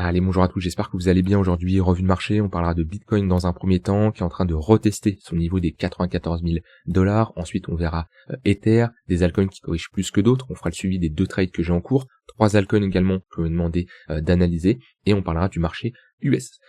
Allez, bonjour à tous, j'espère que vous allez bien aujourd'hui. Revue de marché, on parlera de Bitcoin dans un premier temps, qui est en train de retester son niveau des 94 000 $. Ensuite, on verra Ether, des altcoins qui corrigent plus que d'autres. On fera le suivi des 2 trades que j'ai en cours. 3 altcoins également que vous me demandez d'analyser. Et on parlera du marché US.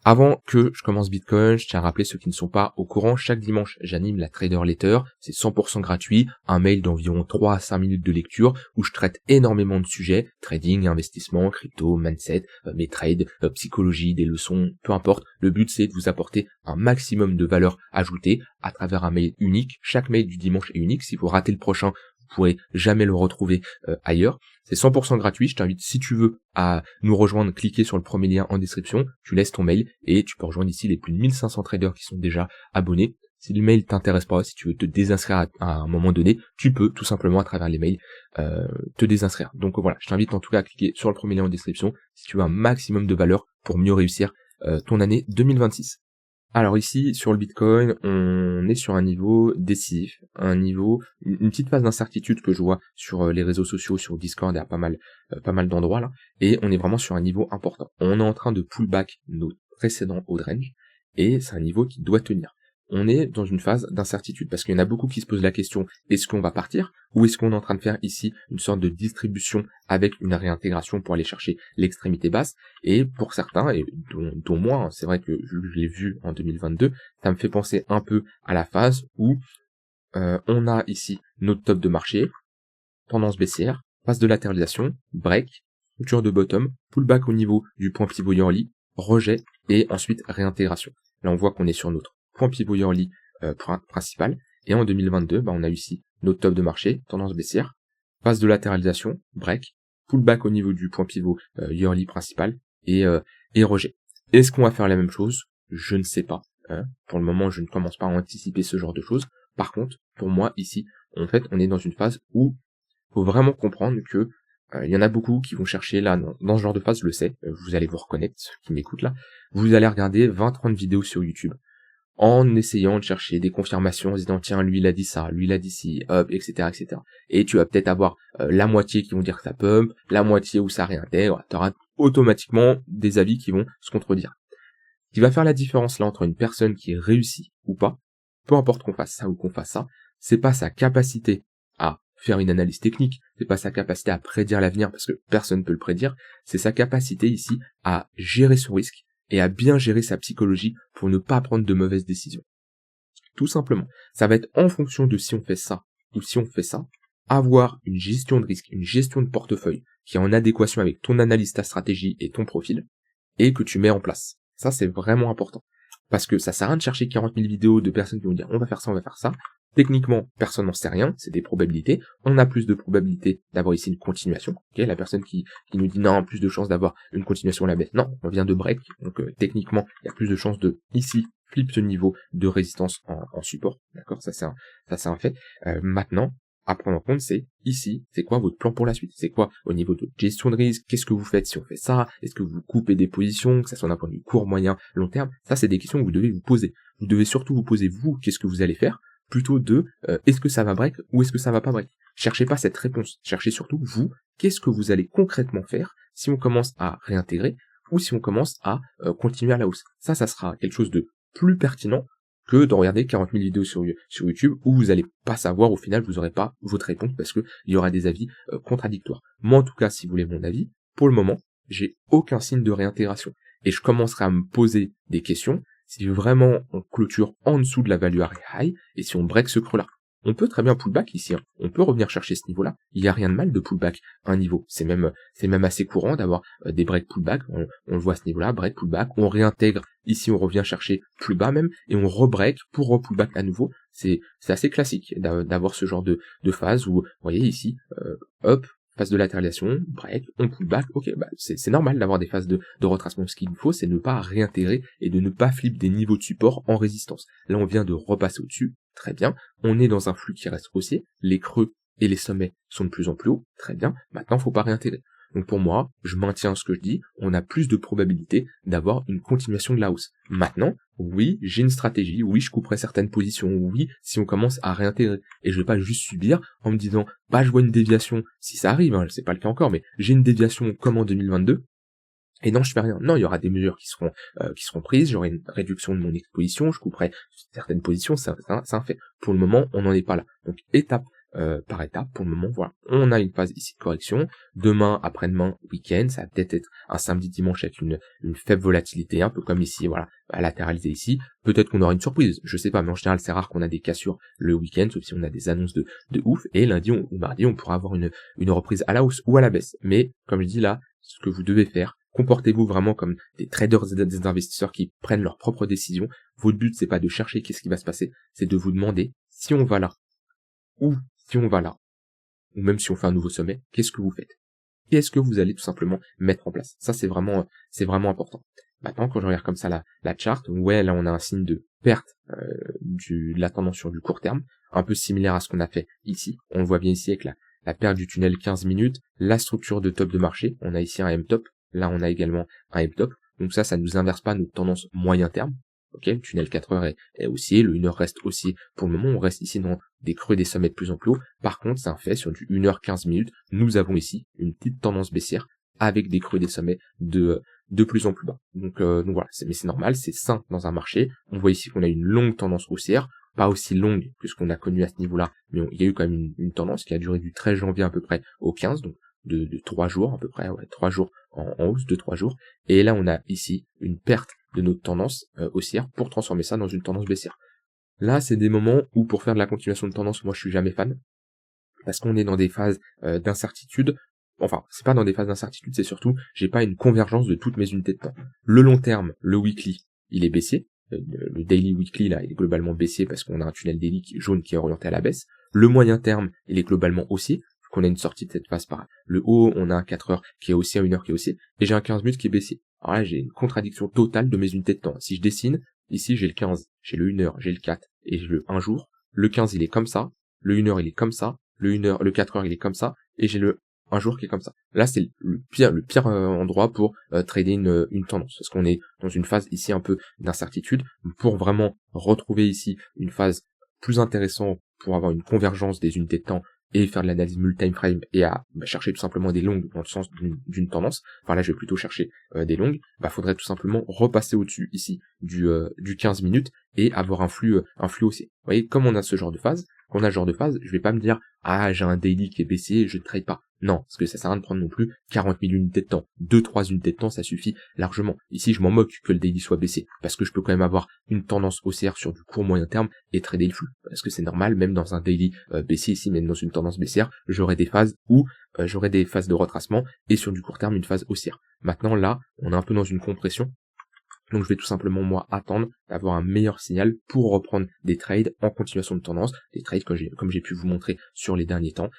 Avant que je commence Bitcoin, je tiens à rappeler ceux qui ne sont pas au courant, chaque dimanche, j'anime la Trader Letter, c'est 100% gratuit, un mail d'environ 3 à 5 minutes de lecture où je traite énormément de sujets, trading, investissement, crypto, mindset, mes trades, psychologie, des leçons, peu importe. Le but, c'est de vous apporter un maximum de valeur ajoutée à travers un mail unique. Chaque mail du dimanche est unique. Si vous ratez le prochain, vous pourrez jamais le retrouver ailleurs. C'est 100% gratuit, je t'invite si tu veux à nous rejoindre, cliquez sur le premier lien en description, tu laisses ton mail et tu peux rejoindre ici les plus de 1500 traders qui sont déjà abonnés. Si le mail t'intéresse pas, si tu veux te désinscrire à un moment donné, tu peux tout simplement à travers les mails te désinscrire. Donc voilà, je t'invite en tout cas à cliquer sur le premier lien en description si tu veux un maximum de valeur pour mieux réussir ton année 2026. Alors ici, sur le Bitcoin, on est sur un niveau décisif, un niveau, une petite phase d'incertitude que je vois sur les réseaux sociaux, sur Discord et à pas mal d'endroits là, et on est vraiment sur un niveau important. On est en train de pull back nos précédents hauts de range, et c'est un niveau qui doit tenir. On est dans une phase d'incertitude, parce qu'il y en a beaucoup qui se posent la question, est-ce qu'on va partir, ou est-ce qu'on est en train de faire ici une sorte de distribution avec une réintégration pour aller chercher l'extrémité basse, et pour certains, et dont moi, hein, c'est vrai que je l'ai vu en 2022, ça me fait penser un peu à la phase où on a ici notre top de marché, tendance baissière, phase de latéralisation, break, structure de bottom, pullback au niveau du point pivot yearly, rejet, et ensuite réintégration. Là on voit qu'on est sur notre point pivot yearly principal, et en 2022, on a ici notre top de marché, tendance baissière, phase de latéralisation, break, pullback au niveau du point pivot yearly principal, et rejet. Est-ce qu'on va faire la même chose? Je ne sais pas. Pour le moment, je ne commence pas à anticiper ce genre de choses. Par contre, pour moi, ici, en fait, on est dans une phase où il faut vraiment comprendre que il y en a beaucoup qui vont chercher là, dans ce genre de phase, je le sais, vous allez vous reconnaître, ceux qui m'écoutent là, vous allez regarder 20-30 vidéos sur YouTube, en essayant de chercher des confirmations, en se disant tiens, lui il a dit ça, lui il a dit ci, hop, etc. etc. Et tu vas peut-être avoir la moitié qui vont dire que ça pump, la moitié où ça réintègre, tu auras automatiquement des avis qui vont se contredire. Ce qui va faire la différence là entre une personne qui réussit ou pas, peu importe qu'on fasse ça ou qu'on fasse ça, c'est pas sa capacité à faire une analyse technique, c'est pas sa capacité à prédire l'avenir parce que personne ne peut le prédire, c'est sa capacité ici à gérer son risque et à bien gérer sa psychologie pour ne pas prendre de mauvaises décisions. Tout simplement, ça va être en fonction de si on fait ça ou si on fait ça, avoir une gestion de risque, une gestion de portefeuille qui est en adéquation avec ton analyse, ta stratégie et ton profil et que tu mets en place. Ça, c'est vraiment important. Parce que ça sert à rien de chercher 40 000 vidéos de personnes qui vont dire on va faire ça, on va faire ça. Techniquement, personne n'en sait rien, c'est des probabilités. On a plus de probabilités d'avoir ici une continuation. Okay, la personne qui nous dit non, plus de chances d'avoir une continuation à la baisse. Non, on vient de break, donc techniquement, il y a plus de chances de, ici, flip ce niveau de résistance en support. D'accord, ça c'est un fait. Maintenant, à prendre en compte, c'est ici, c'est quoi votre plan pour la suite? C'est quoi au niveau de gestion de risque? Qu'est-ce que vous faites si on fait ça? Est-ce que vous coupez des positions, que ça soit d'un point de vue court, moyen, long terme? Ça, c'est des questions que vous devez vous poser. Vous devez surtout vous poser, vous, qu'est-ce que vous allez faire? Plutôt de, est-ce que ça va break ou est-ce que ça va pas break? Cherchez pas cette réponse. Cherchez surtout, vous, qu'est-ce que vous allez concrètement faire si on commence à réintégrer ou si on commence à continuer à la hausse? Ça sera quelque chose de plus pertinent que de regarder 40 000 vidéos sur YouTube où vous n'allez pas savoir, au final, vous n'aurez pas votre réponse parce qu'il y aura des avis contradictoires. Moi, en tout cas, si vous voulez mon avis, pour le moment, j'ai aucun signe de réintégration. Et je commencerai à me poser des questions si vraiment on clôture en dessous de la value high et si on break ce creux-là. On peut très bien pullback ici, hein. On peut revenir chercher ce niveau-là. Il n'y a rien de mal de pullback un niveau. C'est même assez courant d'avoir des break pullback. On le voit à ce niveau-là, break pullback. On réintègre ici, on revient chercher plus bas même et on rebreak pour repullback à nouveau. C'est assez classique d'avoir ce genre de phase où, vous voyez ici, hop, phase de latéralisation, break, on pullback. Ok, c'est normal d'avoir des phases de retracement. Ce qu'il faut, c'est ne pas réintégrer et de ne pas flip des niveaux de support en résistance. Là, on vient de repasser au-dessus. Très bien, on est dans un flux qui reste haussier, les creux et les sommets sont de plus en plus hauts, très bien, maintenant il ne faut pas réintégrer. Donc pour moi, je maintiens ce que je dis, on a plus de probabilité d'avoir une continuation de la hausse. Maintenant, oui, j'ai une stratégie, oui, je couperai certaines positions, oui, si on commence à réintégrer. Et je ne vais pas juste subir en me disant, je vois une déviation, si ça arrive, hein, c'est pas le cas encore, mais j'ai une déviation comme en 2022, et non, je fais rien. Non, il y aura des mesures qui seront prises, j'aurai une réduction de mon exposition, je couperai certaines positions, c'est un fait. Pour le moment, on n'en est pas là. Donc étape par étape, pour le moment, voilà. On a une phase ici de correction. Demain, après-demain, week-end, ça va peut-être être un samedi dimanche avec une faible volatilité, un peu comme ici, voilà, à latéraliser ici. Peut-être qu'on aura une surprise, je sais pas, mais en général, c'est rare qu'on a des cassures le week-end, sauf si on a des annonces de ouf. Et lundi ou mardi, on pourra avoir une reprise à la hausse ou à la baisse. Mais, comme je dis là, ce que vous devez faire, comportez-vous vraiment comme des traders et des investisseurs qui prennent leurs propres décisions. Votre but, c'est pas de chercher qu'est-ce qui va se passer, c'est de vous demander si on va là, ou si on va là, ou même si on fait un nouveau sommet, qu'est-ce que vous faites? Qu'est-ce que vous allez tout simplement mettre en place? Ça, c'est vraiment important. Maintenant, quand je regarde comme ça la charte, ouais, là, on a un signe de perte de la tendance sur du court terme, un peu similaire à ce qu'on a fait ici. On le voit bien ici avec la perte du tunnel 15 minutes, la structure de top de marché. On a ici un M-top. Là, on a également un M-top. Donc ça nous inverse pas notre tendance moyen terme. Ok, le tunnel 4 heures est haussier, le 1 heure reste haussier pour le moment, on reste ici dans des creux des sommets de plus en plus haut. Par contre, c'est un fait, sur du 1 heure 15 minutes, nous avons ici une petite tendance baissière avec des creux des sommets de plus en plus bas. Donc voilà, mais c'est normal, c'est sain dans un marché. On voit ici qu'on a une longue tendance haussière, pas aussi longue que ce qu'on a connu à ce niveau-là, mais il y a eu quand même une tendance qui a duré du 13 janvier à peu près au 15, donc de 3 jours à peu près, ouais, 3 jours en hausse, 2-3 jours. Et là, on a ici une perte de notre tendance haussière pour transformer ça dans une tendance baissière. Là, c'est des moments où pour faire de la continuation de tendance, moi je suis jamais fan, parce qu'on est dans des phases d'incertitude. Enfin, c'est pas dans des phases d'incertitude, c'est surtout, j'ai pas une convergence de toutes mes unités de temps. Le long terme, le weekly, il est baissier. Le daily weekly, là, il est globalement baissier parce qu'on a un tunnel daily jaune qui est orienté à la baisse. Le moyen terme, il est globalement haussier, qu'on a une sortie de cette phase par le haut, on a un 4 heures qui est haussier, un 1 heure qui est haussier, et j'ai un 15 minutes qui est baissier. Alors là, j'ai une contradiction totale de mes unités de temps. Si je dessine, ici j'ai le 15, j'ai le 1 heure, j'ai le 4, et j'ai le 1 jour. Le 15, il est comme ça, le 1 heure, il est comme ça, le 1 heure, le 4 heures, il est comme ça, et j'ai le 1 jour qui est comme ça. Là, c'est le pire endroit pour trader une tendance, parce qu'on est dans une phase ici un peu d'incertitude. Pour vraiment retrouver ici une phase plus intéressante pour avoir une convergence des unités de temps et faire de l'analyse multi-time frame et à chercher tout simplement des longues dans le sens d'une tendance, enfin là je vais plutôt chercher des longues, faudrait tout simplement repasser au-dessus ici du 15 minutes et avoir un flux haussier. Vous voyez, comme on a ce genre de phase, quand on a ce genre de phase, je vais pas me dire j'ai un daily qui est baissier, je ne trade pas. Non, parce que ça sert à rien de prendre non plus 40 000 unités de temps. 2-3 unités de temps, ça suffit largement. Ici, je m'en moque que le daily soit baissé, parce que je peux quand même avoir une tendance haussière sur du court moyen terme et trader le flux. Parce que c'est normal, même dans un daily baissier ici, même dans une tendance baissière, j'aurai des phases où j'aurai des phases de retracement et sur du court terme, une phase haussière. Maintenant, là, on est un peu dans une compression. Donc je vais tout simplement moi attendre d'avoir un meilleur signal pour reprendre des trades en continuation de tendance, des trades comme j'ai pu vous montrer sur les derniers temps,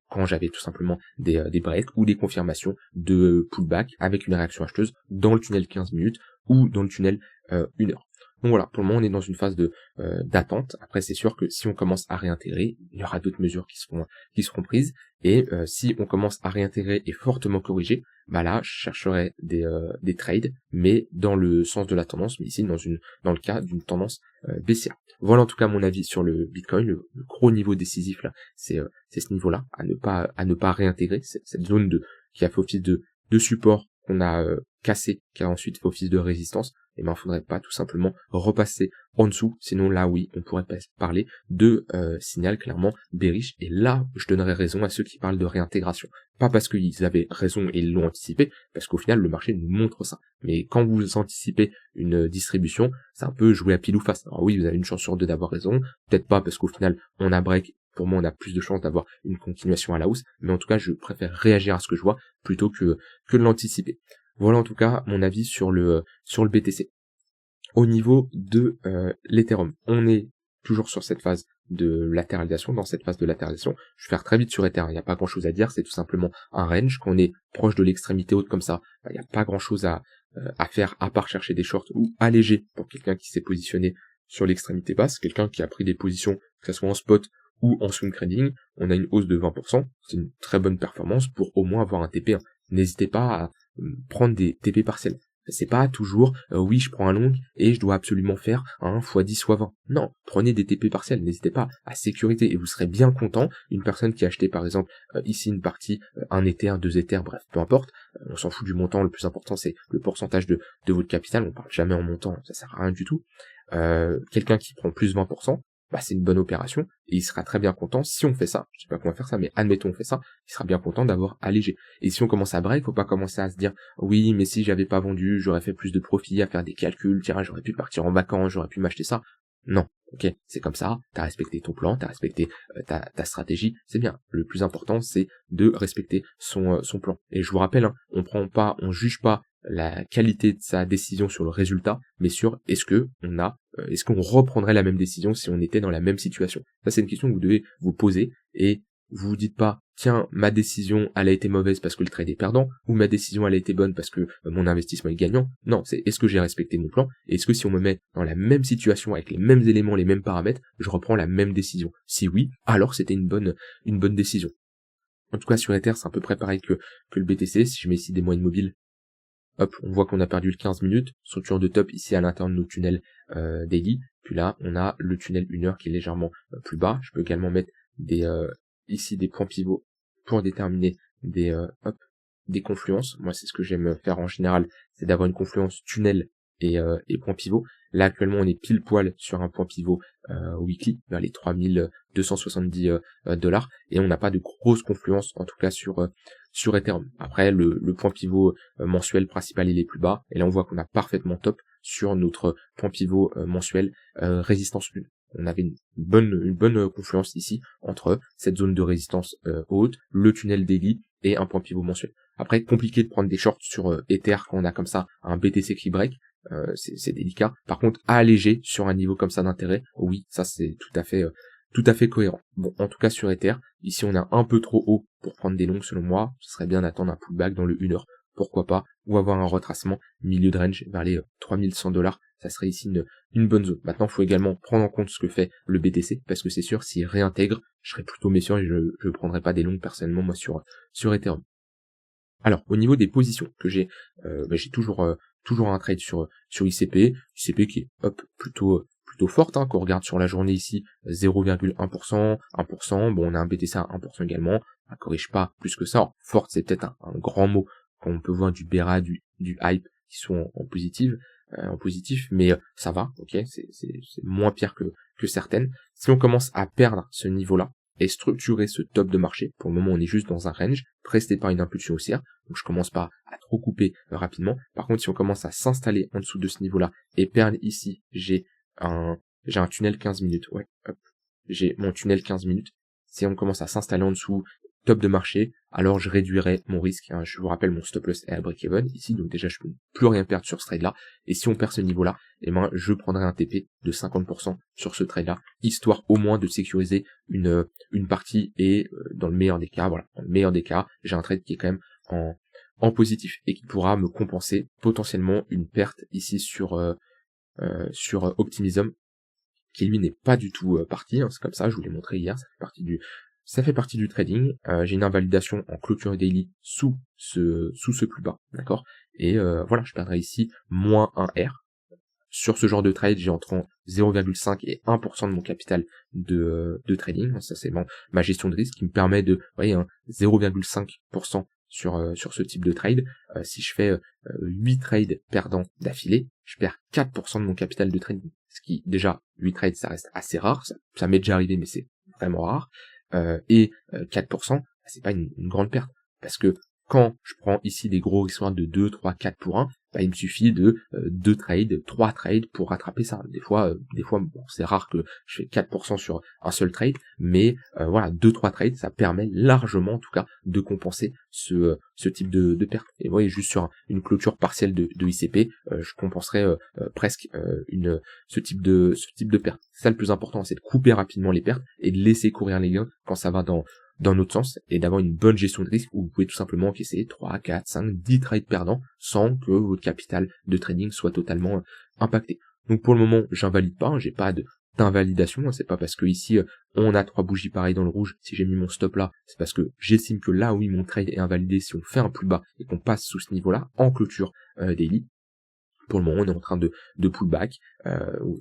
quand j'avais tout simplement des breaks ou des confirmations de pullback avec une réaction acheteuse dans le tunnel 15 minutes ou dans le tunnel 1 heure. Donc voilà, pour le moment on est dans une phase d'attente. Après c'est sûr que si on commence à réintégrer, il y aura d'autres mesures qui seront prises, et si on commence à réintégrer et fortement corriger, là je chercherai des trades, mais dans le sens de la tendance, mais ici dans le cas d'une tendance baissière. Voilà en tout cas mon avis sur le Bitcoin. Le gros niveau décisif là, c'est ce niveau-là, à ne pas réintégrer, cette zone qui a fait office de support qu'on a cassé, qui a ensuite fait office de résistance. Et faudrait pas tout simplement repasser en dessous, sinon là oui, on pourrait parler de signal clairement bearish, et là je donnerais raison à ceux qui parlent de réintégration. Pas parce qu'ils avaient raison et ils l'ont anticipé, parce qu'au final le marché nous montre ça. Mais quand vous anticipez une distribution, c'est un peu jouer à pile ou face. Alors oui, vous avez une chance sur deux d'avoir raison, peut-être pas parce qu'au final on a break. Pour moi, on a plus de chances d'avoir une continuation à la hausse, mais en tout cas, je préfère réagir à ce que je vois plutôt que de l'anticiper. Voilà en tout cas mon avis sur le BTC. Au niveau de l'Ethereum, on est toujours sur cette phase de latéralisation, dans cette phase de latéralisation. Je vais faire très vite sur Ethereum, il n'y a pas grand chose à dire, c'est tout simplement un range. Quand on est proche de l'extrémité haute comme ça, il n'y a pas grand chose à faire à part chercher des shorts ou alléger pour quelqu'un qui s'est positionné sur l'extrémité basse, quelqu'un qui a pris des positions, que ce soit en spot ou en swing trading. On a une hausse de 20%, c'est une très bonne performance pour au moins avoir un TP1. N'hésitez pas à prendre des TP partiels. C'est pas toujours, oui, je prends un long et je dois absolument faire un x10 x20. Non, prenez des TP partiels, n'hésitez pas à sécurité et vous serez bien content. Une personne qui a acheté par exemple ici une partie, un Ether, 2 Ethers, bref, peu importe, on s'en fout du montant, le plus important c'est le pourcentage de votre capital, on parle jamais en montant, ça sert à rien du tout. Quelqu'un qui prend plus 20%, bah c'est une bonne opération et il sera très bien content si on fait ça. Je sais pas comment faire ça, mais admettons on fait ça, il sera bien content d'avoir allégé. Et si on commence à break, faut pas commencer à se dire oui, mais si j'avais pas vendu, j'aurais fait plus de profit, à faire des calculs, tiens, j'aurais pu partir en vacances, j'aurais pu m'acheter ça. Non, ok, c'est comme ça, t'as respecté ton plan, t'as respecté ta stratégie, c'est bien. Le plus important, c'est de respecter son plan. Et je vous rappelle, hein, on juge pas la qualité de sa décision sur le résultat, mais sur est-ce qu'on reprendrait la même décision si on était dans la même situation. Ça, c'est une question que vous devez vous poser et vous vous dites pas, tiens, ma décision, elle a été mauvaise parce que le trade est perdant, ou ma décision, elle a été bonne parce que mon investissement est gagnant. Non, c'est est-ce que j'ai respecté mon plan, et est-ce que si on me met dans la même situation, avec les mêmes éléments, les mêmes paramètres, je reprends la même décision. Si oui, alors c'était une bonne décision. En tout cas, sur Ether, c'est à peu près pareil que le BTC. Si je mets ici des moyennes mobiles, hop, on voit qu'on a perdu le 15 minutes, structure de top ici à l'intérieur de nos tunnels daily, puis là, on a le tunnel 1 heure qui est légèrement plus bas. Je peux également mettre ici des points pivots pour déterminer des confluences. Moi, c'est ce que j'aime faire en général, c'est d'avoir une confluence tunnel et point pivot. Là, actuellement, on est pile poil sur un point pivot weekly, vers les 3270 dollars, et on n'a pas de grosse confluence, en tout cas sur Ethereum. Après, le point pivot mensuel principal, il est plus bas, et là, on voit qu'on a parfaitement top sur notre point pivot mensuel résistance 1. On avait une bonne confluence ici entre cette zone de résistance haute, le tunnel daily et un point pivot mensuel. Après, compliqué de prendre des shorts sur Ether quand on a comme ça un BTC qui break, c'est délicat. Par contre, à alléger sur un niveau comme ça d'intérêt, oui, ça c'est tout à fait cohérent. Bon, en tout cas sur Ether, ici on est un peu trop haut pour prendre des longs selon moi. Ce serait bien d'attendre un pullback dans le 1 heure, pourquoi pas, ou avoir un retracement milieu de range vers les 3100 dollars. Ça serait ici une bonne zone. Maintenant, il faut également prendre en compte ce que fait le BTC, parce que c'est sûr, s'il réintègre, je serais plutôt méfiant et je prendrais pas des longs personnellement, moi, sur Ethereum. Alors, au niveau des positions que j'ai, j'ai toujours un trade sur ICP qui est plutôt forte, hein, quand on regarde sur la journée ici, 0,1%, 1%, bon, on a un BTC à 1% également, ça corrige pas plus que ça. Alors, forte, c'est peut-être un grand mot, quand on peut voir du BERA, du hype qui sont en positif, mais ça va, ok, c'est moins pire que certaines. Si on commence à perdre ce niveau-là et structurer ce top de marché, pour le moment on est juste dans un range, presté par une impulsion haussière, donc je commence pas à trop couper rapidement. Par contre, si on commence à s'installer en dessous de ce niveau-là et perdre ici, j'ai un tunnel 15 minutes, ouais, hop, j'ai mon tunnel 15 minutes. Si on commence à s'installer en dessous, top de marché, alors je réduirai mon risque, hein. Je vous rappelle, mon stop loss est à break-even ici, donc déjà je peux plus rien perdre sur ce trade là, et si on perd ce niveau là, eh ben je prendrai un TP de 50% sur ce trade là, histoire au moins de sécuriser une partie, et dans le meilleur des cas, voilà, dans le meilleur des cas, j'ai un trade qui est quand même en positif et qui pourra me compenser potentiellement une perte ici sur Optimism, qui lui n'est pas du tout parti, hein, c'est comme ça, je vous l'ai montré hier, ça fait partie du trading. J'ai une invalidation en clôture daily sous ce plus bas, d'accord, et voilà, je perdrai ici moins 1 R. Sur ce genre de trade, j'ai entre 0,5 et 1% de mon capital de trading. Ça, c'est ma gestion de risque qui me permet de, vous voyez, 0,5% sur ce type de trade. Si je fais 8 trades perdants d'affilée, je perds 4% de mon capital de trading. Ce qui, déjà, 8 trades, ça reste assez rare. Ça m'est déjà arrivé, mais c'est vraiment rare. Et 4%, c'est pas une grande perte. Parce que quand je prends ici des gros histoires de 2, 3, 4 pour 1, bah, il me suffit de 2 trades, 3 trades pour rattraper ça. Des fois, bon, c'est rare que je fais 4% sur un seul trade, mais voilà, 2-3 trades, ça permet largement, en tout cas, de compenser ce type de perte. Et vous voyez, juste sur une clôture partielle de ICP, je compenserai presque ce type de perte. C'est ça le plus important, c'est de couper rapidement les pertes et de laisser courir les gains quand ça va dans l'autre sens, et d'avoir une bonne gestion de risque où vous pouvez tout simplement encaisser 3, 4, 5, 10 trades perdants sans que votre capital de trading soit totalement impacté. Donc pour le moment, j'invalide pas, j'ai pas d'invalidation, c'est pas parce que ici on a 3 bougies pareilles dans le rouge, si j'ai mis mon stop là, c'est parce que j'estime que là oui mon trade est invalidé si on fait un plus bas et qu'on passe sous ce niveau-là en clôture daily. Pour le moment, on est en train de pullback.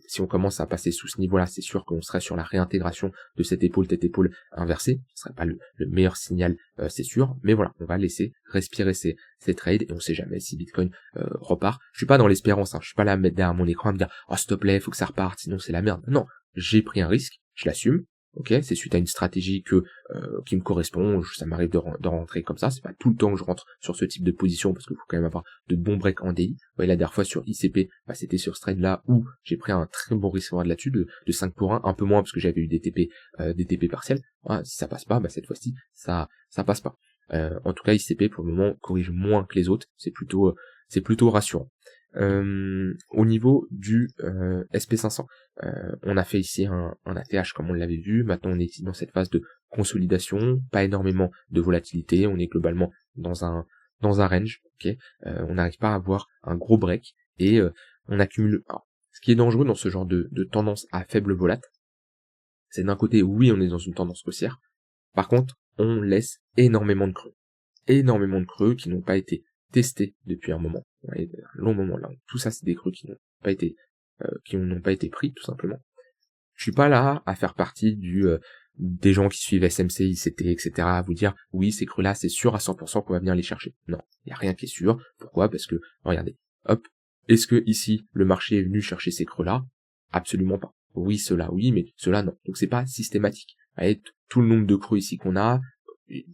Si on commence à passer sous ce niveau-là, c'est sûr qu'on serait sur la réintégration de cette épaule inversée. Ce serait pas le meilleur signal, c'est sûr. Mais voilà, on va laisser respirer ces trades et on sait jamais si Bitcoin repart. Je suis pas dans l'espérance, hein. Je suis pas là à me mettre derrière mon écran à me dire « Oh, s'il te plaît, faut que ça reparte, sinon c'est la merde. » Non, j'ai pris un risque, je l'assume. Ok, c'est suite à une stratégie qui me correspond. Ça m'arrive de rentrer comme ça. C'est pas tout le temps que je rentre sur ce type de position parce qu'il faut quand même avoir de bons breaks en DI. Vous voyez, la dernière fois sur ICP, c'était sur ce trade là où j'ai pris un très bon risque là-dessus de 5 pour 1, un peu moins parce que j'avais eu des TP partiels. Voilà, si ça passe pas, cette fois-ci ça passe pas. En tout cas, ICP pour le moment corrige moins que les autres. C'est plutôt rassurant. Au niveau du SP500, on a fait ici un ATH comme on l'avait vu. Maintenant on est ici dans cette phase de consolidation, pas énormément de volatilité, on est globalement dans un range, ok. On n'arrive pas à avoir un gros break et on accumule. Alors, ce qui est dangereux dans ce genre de tendance à faible volat, c'est d'un côté oui on est dans une tendance haussière, par contre on laisse énormément de creux qui n'ont pas été testés depuis un moment, un long moment là. Tout ça c'est des creux qui n'ont pas été pris tout simplement. Je suis pas là à faire partie des gens qui suivent SMC, ICT, etc. à vous dire oui ces creux là c'est sûr à 100% qu'on va venir les chercher. Non, il y a rien qui est sûr. Pourquoi? Parce que regardez, hop, est-ce que ici le marché est venu chercher ces creux là? Absolument pas. Oui ceux-là oui, mais ceux-là non. Donc c'est pas systématique. Avec tout le nombre de creux ici qu'on a,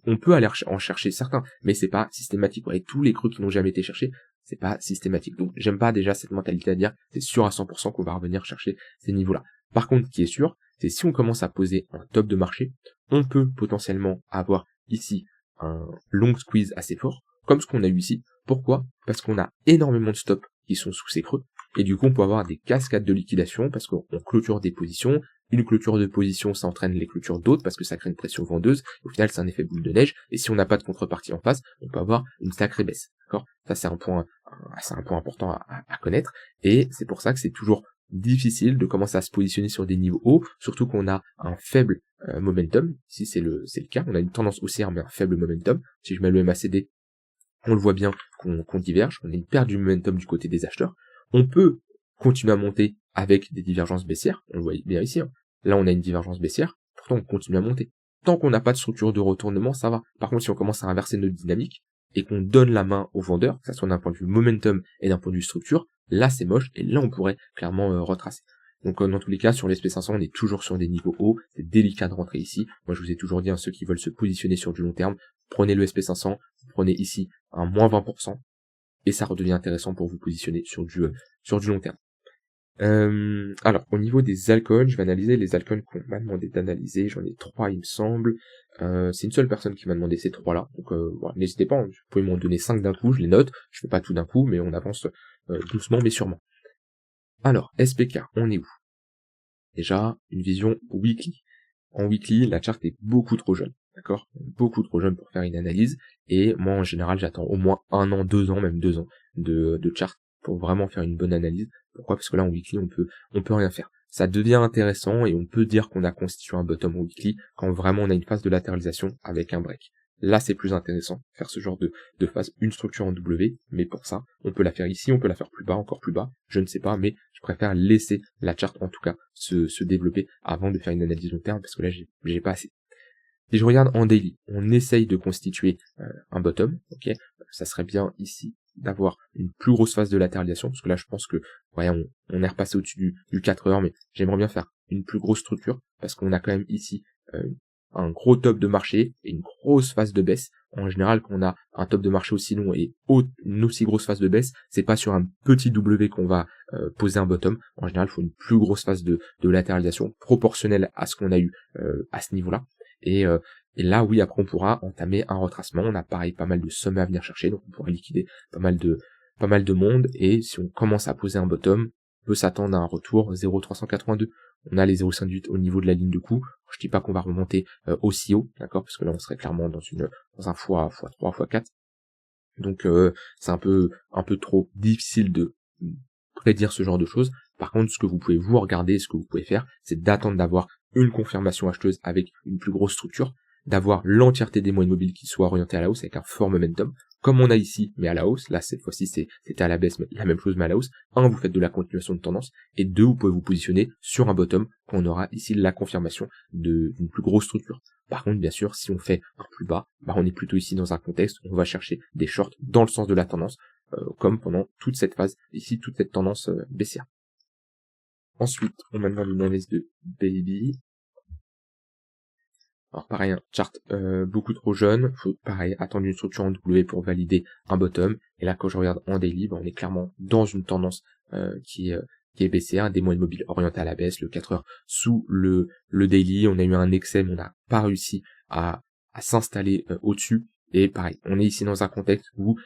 on peut aller en chercher certains, mais c'est pas systématique. Et tous les creux qui n'ont jamais été cherchés, c'est pas systématique. Donc j'aime pas déjà cette mentalité à dire c'est sûr à 100% qu'on va revenir chercher ces niveaux-là. Par contre, ce qui est sûr, c'est si on commence à poser un top de marché, on peut potentiellement avoir ici un long squeeze assez fort, comme ce qu'on a eu ici. Pourquoi? Parce qu'on a énormément de stops qui sont sous ces creux, et du coup on peut avoir des cascades de liquidation parce qu'on clôture des positions. Une clôture de position, ça entraîne les clôtures d'autres parce que ça crée une pression vendeuse. Au final, c'est un effet boule de neige. Et si on n'a pas de contrepartie en face, on peut avoir une sacrée baisse. D'accord? Ça, c'est un point important à connaître. Et c'est pour ça que c'est toujours difficile de commencer à se positionner sur des niveaux hauts, surtout qu'on a un faible momentum. Ici, c'est le cas. On a une tendance haussière, mais un faible momentum. Si je mets le MACD, on le voit bien qu'on diverge. On a une perte du momentum du côté des acheteurs. On peut continuer à monter avec des divergences baissières, on le voit bien ici, hein. Là on a une divergence baissière, pourtant on continue à monter. Tant qu'on n'a pas de structure de retournement, ça va. Par contre, si on commence à inverser notre dynamique, et qu'on donne la main aux vendeurs, que ce soit d'un point de vue momentum et d'un point de vue structure, là c'est moche, et là on pourrait clairement retracer. Donc dans tous les cas, sur l'SP500, on est toujours sur des niveaux hauts, c'est délicat de rentrer ici. Moi je vous ai toujours dit, ceux qui veulent se positionner sur du long terme, prenez le SP500, prenez ici un moins 20%, et ça redevient intéressant pour vous positionner sur du long terme. Alors, au niveau des altcoins, je vais analyser les altcoins qu'on m'a demandé d'analyser. J'en ai 3, il me semble. C'est une seule personne qui m'a demandé ces 3-là. Donc, voilà, n'hésitez pas, vous pouvez m'en donner 5 d'un coup, je les note. Je fais pas tout d'un coup, mais on avance doucement, mais sûrement. Alors, SPK, on est où? Déjà, une vision weekly. En weekly, la charte est beaucoup trop jeune. D'accord? Beaucoup trop jeune pour faire une analyse. Et moi, en général, j'attends au moins 1 an, 2 ans, même 2 ans de charte pour vraiment faire une bonne analyse. Pourquoi? Parce que là, en weekly, on peut rien faire. Ça devient intéressant et on peut dire qu'on a constitué un bottom en weekly quand vraiment on a une phase de latéralisation avec un break. Là, c'est plus intéressant, faire ce genre de phase, une structure en W, mais pour ça, on peut la faire ici, on peut la faire plus bas, encore plus bas, je ne sais pas, mais je préfère laisser la charte, en tout cas, se développer avant de faire une analyse long terme, parce que là, j'ai pas assez. Si je regarde en daily, on essaye de constituer un bottom, ok, ça serait bien ici d'avoir une plus grosse phase de latéralisation, parce que là je pense que ouais, on est repassé au-dessus du 4 heures, mais j'aimerais bien faire une plus grosse structure, parce qu'on a quand même ici un gros top de marché et une grosse phase de baisse. En général, quand on a un top de marché aussi long et une aussi grosse phase de baisse, c'est pas sur un petit W qu'on va poser un bottom. En général, il faut une plus grosse phase de latéralisation proportionnelle à ce qu'on a eu à ce niveau-là. Et là, oui, après on pourra entamer un retracement. On a pareil pas mal de sommets à venir chercher, donc on pourra liquider pas mal de monde. Et si on commence à poser un bottom, on peut s'attendre à un retour 0,382. On a les 0,58 au niveau de la ligne de coup. Je dis pas qu'on va remonter aussi haut, d'accord, parce que là on serait clairement dans un x3, x4. Donc c'est un peu trop difficile de prédire ce genre de choses. Par contre, ce que vous pouvez vous regarder, ce que vous pouvez faire, c'est d'attendre d'avoir une confirmation acheteuse avec une plus grosse structure, d'avoir l'entièreté des moyennes mobiles qui soient orientées à la hausse avec un fort momentum. comme on a ici, mais à la hausse. Là, cette fois-ci, c'était à la baisse, mais la même chose, mais à la hausse. 1, vous faites de la continuation de tendance, et 2, vous pouvez vous positionner sur un bottom, quand on aura ici la confirmation d'une plus grosse structure. Par contre, bien sûr, si on fait un plus bas, on est plutôt ici dans un contexte où on va chercher des shorts dans le sens de la tendance, comme pendant toute cette phase, ici, toute cette tendance baissière. Ensuite, on va demander une analyse de Baby. Alors pareil, un chart beaucoup trop jeune, faut pareil attendre une structure en W pour valider un bottom. Et là, quand je regarde en daily, on est clairement dans une tendance qui est baissière, des moyennes mobiles orientées à la baisse, le 4 heures sous le daily. On a eu un excès, mais on n'a pas réussi à s'installer au-dessus. Et pareil, on est ici dans un contexte où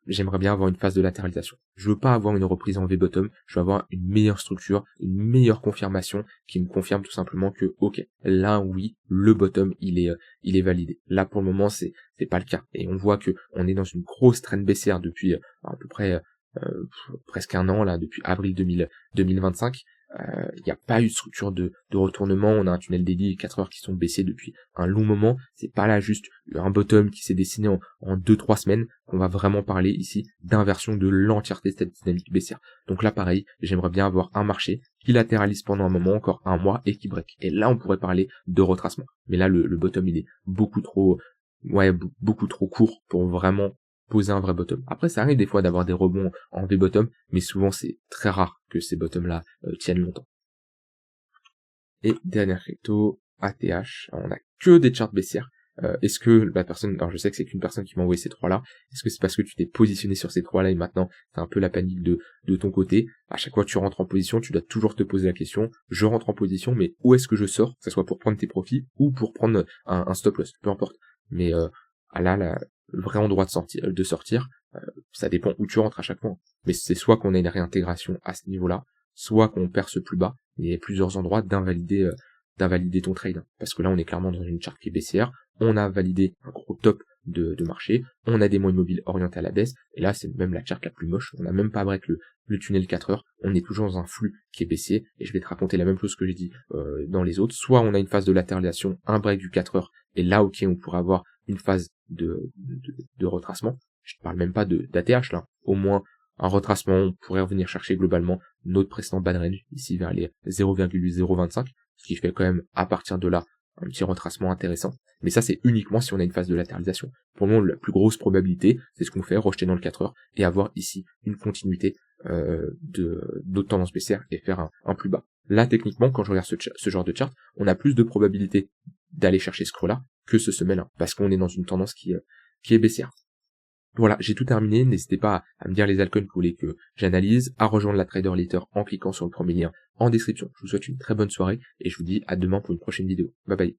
j'aimerais bien avoir une phase de latéralisation. Je veux pas avoir une reprise en V-bottom, je veux avoir une meilleure structure, une meilleure confirmation qui me confirme tout simplement que, ok, là oui, le bottom il est validé. Là pour le moment c'est pas le cas. Et on voit que on est dans une grosse trend baissière depuis à peu près presque un an là, depuis avril 2025. Il n'y a pas eu de structure de retournement, on a un tunnel daily 4 heures qui sont baissés depuis un long moment, c'est pas là juste un bottom qui s'est dessiné en 2-3 semaines qu'on va vraiment parler ici d'inversion de l'entièreté de cette dynamique baissière. Donc là pareil, j'aimerais bien avoir un marché qui latéralise pendant un moment, encore un mois, et qui break. Et là on pourrait parler de retracement. Mais là le bottom il est beaucoup trop court pour vraiment poser un vrai bottom. Après, ça arrive des fois d'avoir des rebonds en V-bottom, mais souvent c'est très rare que ces bottoms-là tiennent longtemps. Et dernière crypto, ATH. Alors, on a que des charts baissières. Est-ce que la personne, alors je sais que c'est qu'une personne qui m'a envoyé ces trois-là, est-ce que c'est parce que tu t'es positionné sur ces trois-là et maintenant c'est un peu la panique de ton côté? À chaque fois que tu rentres en position, tu dois toujours te poser la question, je rentre en position, mais où est-ce que je sors? Que ce soit pour prendre tes profits ou pour prendre un stop loss, peu importe. Mais le vrai endroit de sortir, ça dépend où tu rentres à chaque fois. Mais c'est soit qu'on a une réintégration à ce niveau-là, soit qu'on perce plus bas. Il y a plusieurs endroits d'invalider ton trade. Parce que là, on est clairement dans une charte qui est baissière. On a validé un gros top de marché. On a des moyennes mobiles orientées à la baisse. Et là, c'est même la charte la plus moche. On n'a même pas break le tunnel 4 heures. On est toujours dans un flux qui est baissier. Et je vais te raconter la même chose que j'ai dit dans les autres. Soit on a une phase de latéralisation, un break du 4 heures. Et là, ok, on pourrait avoir une phase de retracement. Je ne parle même pas d'ATH là. Au moins un retracement, on pourrait revenir chercher globalement notre précédent bad range, ici vers les 0,025, ce qui fait quand même à partir de là un petit retracement intéressant. Mais ça c'est uniquement si on a une phase de latéralisation. Pour le moment, la plus grosse probabilité, c'est ce qu'on fait, rejeter dans le 4 heures et avoir ici une continuité d'autres tendances baissières et faire un plus bas. Là techniquement, quand je regarde ce genre de chart, on a plus de probabilité d'aller chercher ce creux-là que ce sommet-là, parce qu'on est dans une tendance qui est baissière. Voilà, j'ai tout terminé, n'hésitez pas à me dire les altcoins que vous voulez que j'analyse, à rejoindre la Trader Letter en cliquant sur le premier lien en description. Je vous souhaite une très bonne soirée et je vous dis à demain pour une prochaine vidéo. Bye bye.